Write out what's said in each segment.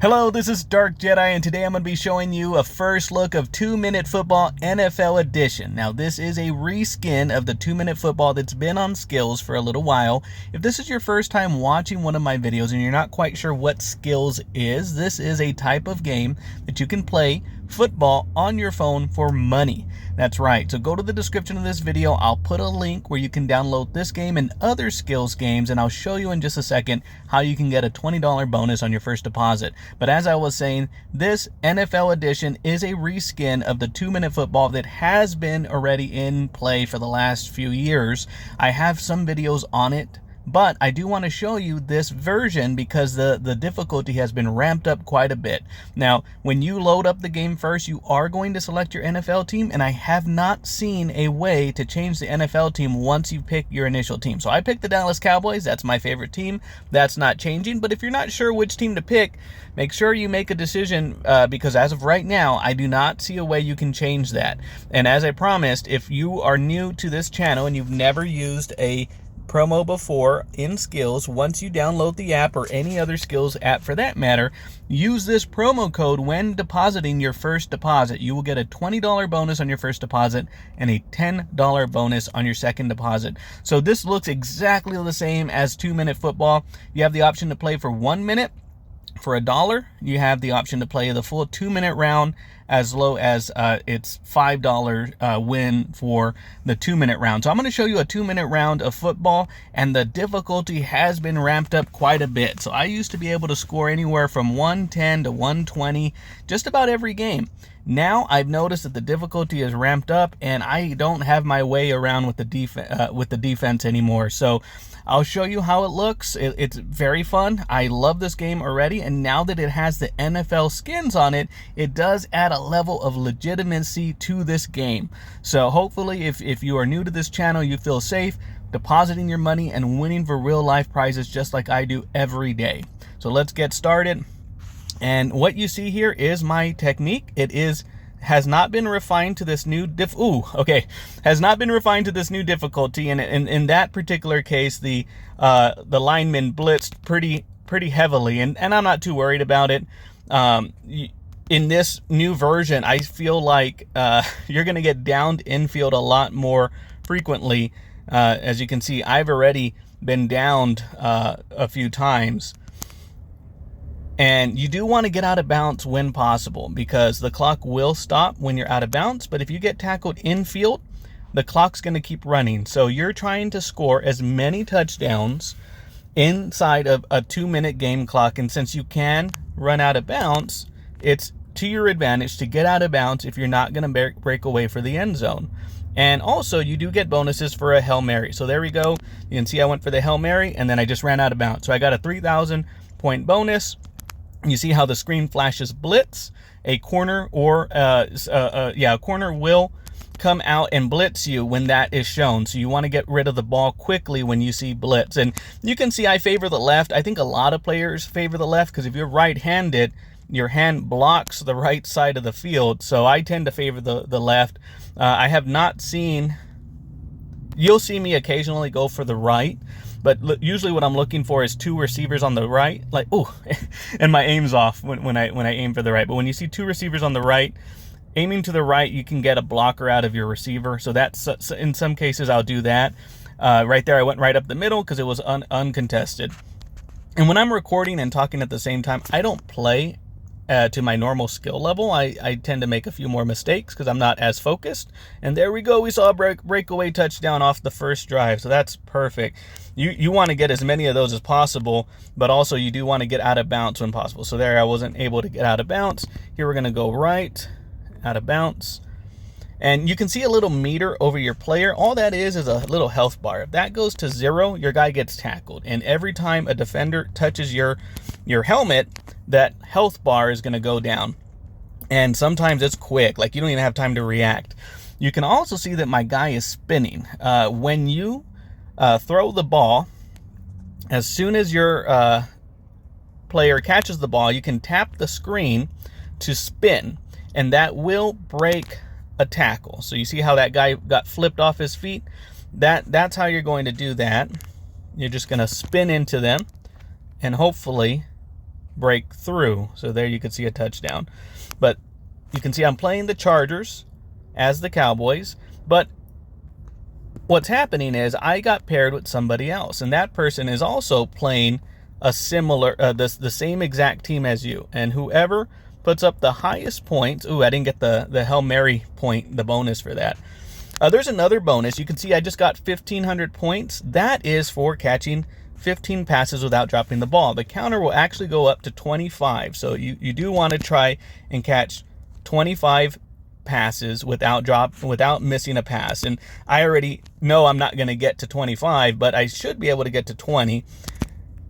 Hello, this is Dark Jedi, and today I'm going to be showing you a first look of 2-Minute Football NFL Edition. Now, this is a reskin of the 2-Minute Football that's been on Skillz for a little while. If this is your first time watching one of my videos and you're not quite sure what Skillz is, this is a type of game that you can play football on your phone for money. That's right. So go to the description of this video. I'll put a link where you can download this game and other Skillz games, and I'll show you in just a second how you can get a $20 bonus on your first deposit. But as I was saying, this NFL edition is a reskin of the 2-Minute Football that has been already in play for the last few years. I have some videos on it, but I do want to show you this version because the difficulty has been ramped up quite a bit. Now, when you load up the game first, you are going to select your NFL team, and I have not seen a way to change the NFL team once you pick your initial team. So I picked the Dallas Cowboys. That's my favorite team. That's not changing. But if you're not sure which team to pick, make sure you make a decision because as of right now, I do not see a way you can change that. And as I promised, if you are new to this channel and you've never used a promo before in Skillz, once you download the app or any other Skillz app for that matter, use this promo code when depositing your first deposit. You will get a $20 bonus on your first deposit and a $10 bonus on your second deposit. So this looks exactly the same as 2-Minute Football. You have the option to play for 1 minute. For $1, you have the option to play the full 2-minute round as low as it's $5 win for the 2-minute round. So I'm going to show you a 2-minute round of football, and the difficulty has been ramped up quite a bit. So I used to be able to score anywhere from 110 to 120 just about every game. Now I've noticed that the difficulty is ramped up, and I don't have my way around with the defense anymore. So I'll show you how it looks. It's very fun. I love this game already, and now that it has the NFL skins on it, it does add a level of legitimacy to this game. So hopefully if you are new to this channel, you feel safe depositing your money and winning for real life prizes just like I do every day. So let's get started. And what you see here is my technique. Has not been refined to this new has not been refined to this new difficulty, and in that particular case, the linemen blitzed pretty heavily, and I'm not too worried about it. In this new version, I feel like you're gonna get downed infield a lot more frequently. As you can see, I've already been downed a few times. And you do want to get out of bounds when possible because the clock will stop when you're out of bounds. But if you get tackled infield, the clock's going to keep running. So you're trying to score as many touchdowns inside of a 2-minute game clock. And since you can run out of bounds, it's to your advantage to get out of bounds if you're not going to break away for the end zone. And also, you do get bonuses for a Hail Mary. So there we go. You can see I went for the Hail Mary, and then I just ran out of bounds. So I got a 3,000 point bonus. You see how the screen flashes blitz. A corner or a corner will come out and blitz you when that is shown. So you want to get rid of the ball quickly when you see blitz. And you can see I favor the left. I think a lot of players favor the left because if you're right-handed, your hand blocks the right side of the field. So I tend to favor the left. I have not seen... You'll see me occasionally go for the right. But usually what I'm looking for is 2 receivers on the right, like, and my aim's off when I aim for the right. But when you see 2 receivers on the right, aiming to the right, you can get a blocker out of your receiver. So that's, in some cases, I'll do that. Right there, I went right up the middle because it was uncontested. And when I'm recording and talking at the same time, I don't play to my normal skill level. I tend to make a few more mistakes because I'm not as focused. And there we go. We saw a breakaway touchdown off the first drive. So that's perfect. You want to get as many of those as possible, but also you do want to get out of bounds when possible. So there I wasn't able to get out of bounds. Here we're going to go right, out of bounds. And you can see a little meter over your player. All that is a little health bar. If that goes to 0, your guy gets tackled. And every time a defender touches your helmet, that health bar is going to go down. And sometimes it's quick. Like you don't even have time to react. You can also see that my guy is spinning. When you throw the ball, as soon as your player catches the ball, you can tap the screen to spin. And that will break a tackle. So you see how that guy got flipped off his feet? That's how you're going to do that. You're just going to spin into them and hopefully break through. So there you can see a touchdown. But you can see I'm playing the Chargers as the Cowboys. But what's happening is I got paired with somebody else, and that person is also playing a similar, the same exact team as you. And whoever puts up the highest points, I didn't get the Hail Mary point, the bonus for that. There's another bonus. You can see I just got 1,500 points. That is for catching 15 passes without dropping the ball. The counter will actually go up to 25. So you do want to try and catch 25 passes without missing a pass. And I already know I'm not going to get to 25, but I should be able to get to 20.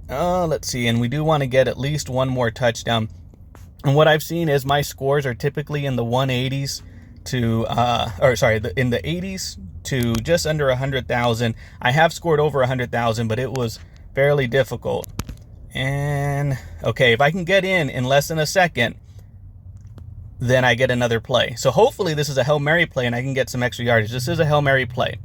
Let's see. And we do want to get at least one more touchdown. And what I've seen is my scores are typically in the 180s to, in the 80s to just under 100,000. I have scored over 100,000, but it was fairly difficult. And okay, if I can get in less than a second, then I get another play. So hopefully this is a Hail Mary play and I can get some extra yardage. This is a Hail Mary play.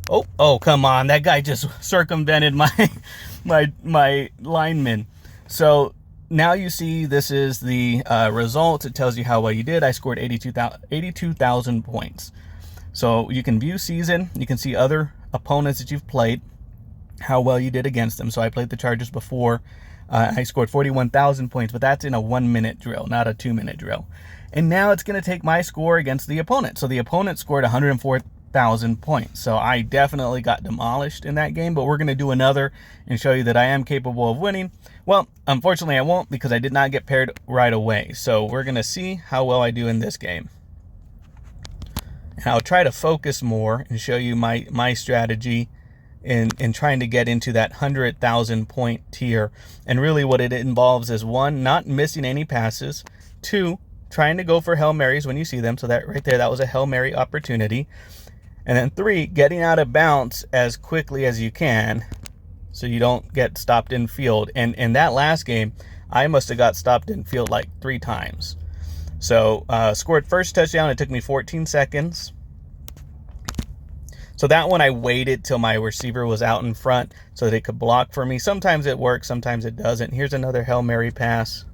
Oh, come on. That guy just circumvented my lineman. So now you see this is the results. It tells you how well you did. I scored 82,000 points. So you can view season. You can see other opponents that you've played, how well you did against them. So I played the Chargers before. I scored 41,000 points, but that's in a 1-minute drill, not a 2-minute drill. And now it's going to take my score against the opponent. So the opponent scored 104,000 points. So I definitely got demolished in that game, but we're going to do another and show you that I am capable of winning. Well, unfortunately I won't, because I did not get paired right away. So we're going to see how well I do in this game. And I'll try to focus more and show you my strategy in trying to get into that 100,000 point tier. And really what it involves is, 1, not missing any passes. 2, trying to go for Hail Marys when you see them. So that right there, that was a Hail Mary opportunity. And then 3, getting out of bounds as quickly as you can so you don't get stopped in field. And in that last game, I must have got stopped in field like 3 times. So scored first touchdown. It took me 14 seconds. So that one I waited till my receiver was out in front so that it could block for me. Sometimes it works, sometimes it doesn't. Here's another Hail Mary pass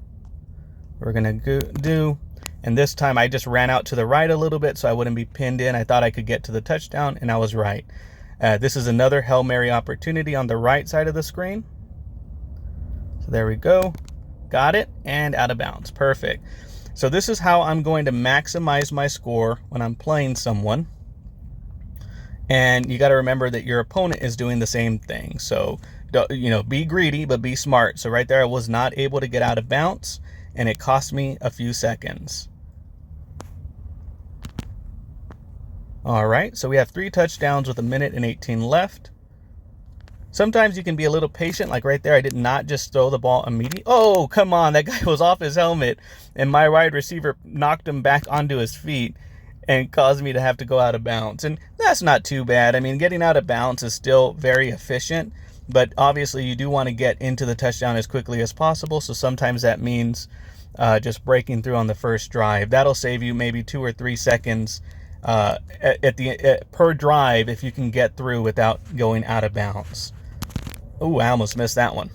we're going to do. And this time I just ran out to the right a little bit so I wouldn't be pinned in. I thought I could get to the touchdown, and I was right. This is another Hail Mary opportunity on the right side of the screen. So there we go. Got it, and out of bounds. Perfect. So this is how I'm going to maximize my score when I'm playing someone. And you got to remember that your opponent is doing the same thing. So, be greedy, but be smart. So right there, I was not able to get out of bounds, and it cost me a few seconds. All right, so we have 3 touchdowns with 1:18 minutes left. Sometimes you can be a little patient, like right there. I did not just throw the ball immediately. Oh, come on. That guy was off his helmet, and my wide receiver knocked him back onto his feet and caused me to have to go out of bounds. And that's not too bad. I mean, getting out of bounds is still very efficient, but obviously you do want to get into the touchdown as quickly as possible. So sometimes that means just breaking through on the first drive. That'll save you maybe 2 or 3 seconds per drive if you can get through without going out of bounds. Oh, I almost missed that one.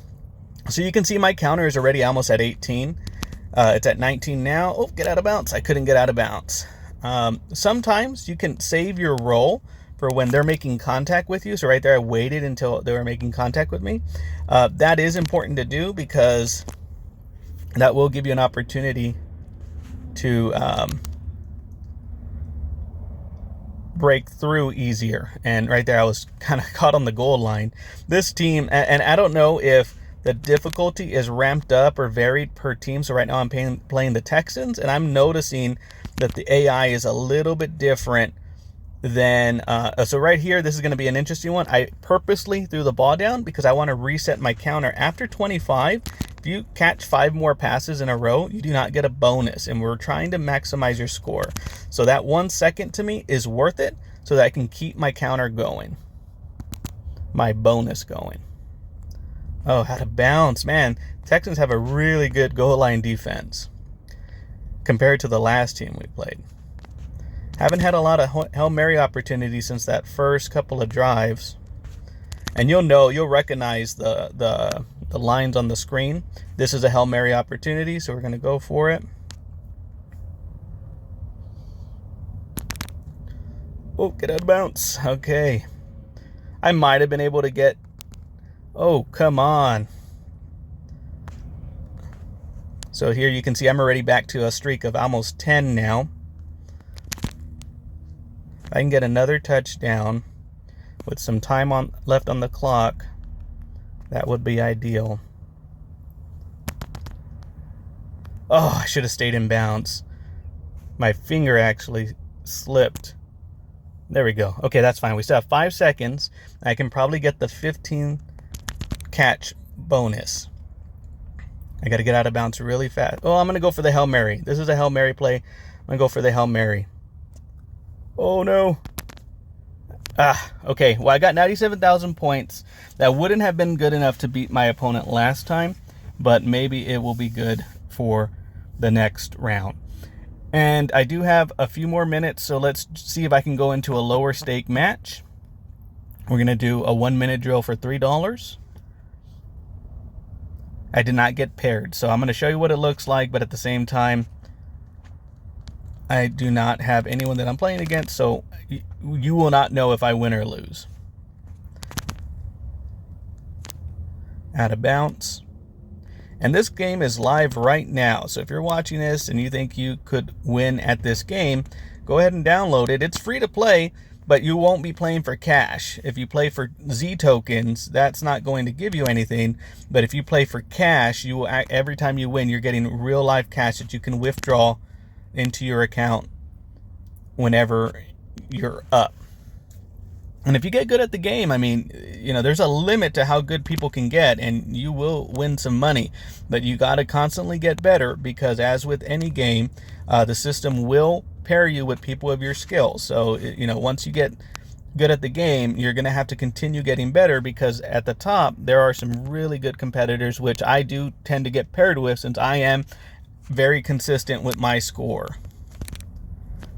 So you can see my counter is already almost at 18. It's at 19 now. Oh, get out of bounds. I couldn't get out of bounds. Sometimes you can save your roll for when they're making contact with you. So right there, I waited until they were making contact with me. That is important to do because that will give you an opportunity to break through easier. And right there, I was kind of caught on the goal line. This team, and I don't know if the difficulty is ramped up or varied per team. So right now I'm playing the Texans, and I'm noticing that the AI is a little bit different than, so right here, this is going to be an interesting one. I purposely threw the ball down because I want to reset my counter. After 25, if you catch 5 more passes in a row, you do not get a bonus, and we're trying to maximize your score. So that 1 second to me is worth it so that I can keep my counter going, my bonus going. Oh, out of bounds. Man, Texans have a really good goal line defense compared to the last team we played. Haven't had a lot of Hail Mary opportunities since that first couple of drives. And you'll recognize the lines on the screen. This is a Hail Mary opportunity, so we're going to go for it. Oh, get out of bounds. Okay. I might have been able to get... Oh, come on. So here you can see I'm already back to a streak of almost 10 now. If I can get another touchdown with some time left on the clock, that would be ideal. Oh, I should have stayed in bounds. My finger actually slipped. There we go. Okay, that's fine. We still have 5 seconds. I can probably get the 15 catch bonus. I got to get out of bounds really fast. Oh, I'm going to go for the Hail Mary. This is a Hail Mary play. I'm going to go for the Hail Mary. Oh, no. Okay. Well, I got 97,000 points. That wouldn't have been good enough to beat my opponent last time, but maybe it will be good for the next round. And I do have a few more minutes, so let's see if I can go into a lower stake match. We're going to do a 1-minute drill for $3. I did not get paired, so I'm going to show you what it looks like, but at the same time, I do not have anyone that I'm playing against, so you will not know if I win or lose. Out of bounds. And this game is live right now, so if you're watching this and you think you could win at this game, go ahead and download it. It's free to play, but you won't be playing for cash. If you play for Z tokens, that's not going to give you anything. But if you play for cash, you will, every time you win, you're getting real life cash that you can withdraw into your account whenever you're up. And if you get good at the game, I mean, you know, there's a limit to how good people can get, and you will win some money. But you got to constantly get better, because as with any game, the system will pair you with people of your skills. So, you know, once you get good at the game, you're going to have to continue getting better, because at the top, there are some really good competitors, which I do tend to get paired with, since I am very consistent with my score.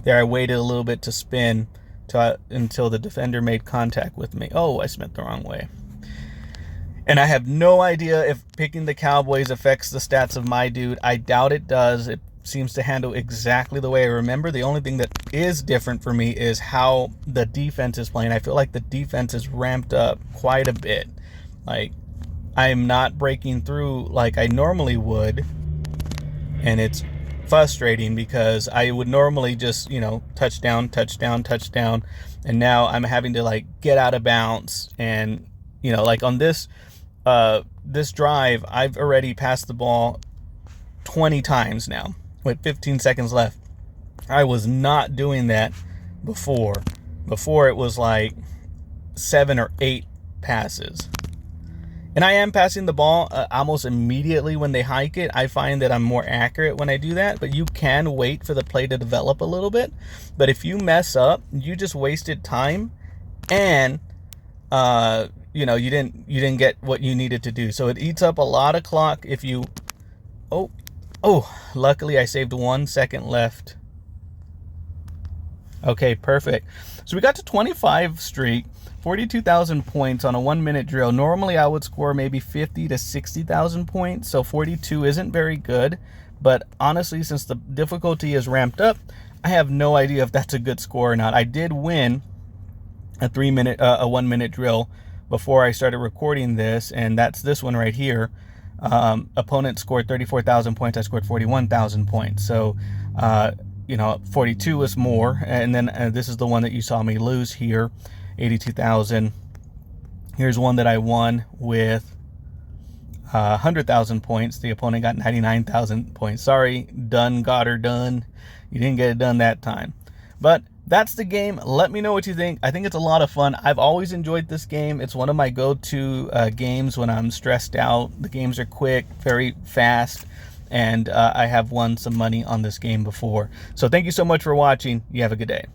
There, I waited a little bit to spin until the defender made contact with me. Oh, I spent the wrong way. And I have no idea if picking the Cowboys affects the stats of my dude. I doubt it does. It seems to handle exactly the way I remember. The only thing that is different for me is how the defense is playing. I feel like the defense is ramped up quite a bit. Like, I am not breaking through like I normally would. And it's frustrating, because I would normally just, you know, touchdown, touchdown, touchdown. And now I'm having to like get out of bounds. And, you know, like on this drive, I've already passed the ball 20 times now with 15 seconds left. I was not doing that before. Before, it was like 7 or 8 passes. And I am passing the ball almost immediately when they hike it. I find that I'm more accurate when I do that, but you can wait for the play to develop a little bit. But if you mess up, you just wasted time, and you know, you didn't get what you needed to do. So it eats up a lot of clock if you... Oh, luckily I saved 1 second left. Okay, perfect. So we got to 25 streak, 42,000 points on a 1-minute drill. Normally I would score maybe 50 to 60,000 points, so 42 isn't very good. But honestly, since the difficulty is ramped up, I have no idea if that's a good score or not. I did win a 1-minute drill before I started recording this, and that's this one right here. Opponent scored 34,000 points. I scored 41,000 points. So, you know, 42 is more. And then this is the one that you saw me lose here, 82,000. Here's one that I won with 100,000 points. The opponent got 99,000 points. Sorry, done, got her done. You didn't get it done that time. But that's the game. Let me know what you think. I think it's a lot of fun. I've always enjoyed this game. It's one of my go-to games when I'm stressed out. The games are quick, very fast, and I have won some money on this game before. So thank you so much for watching. You have a good day.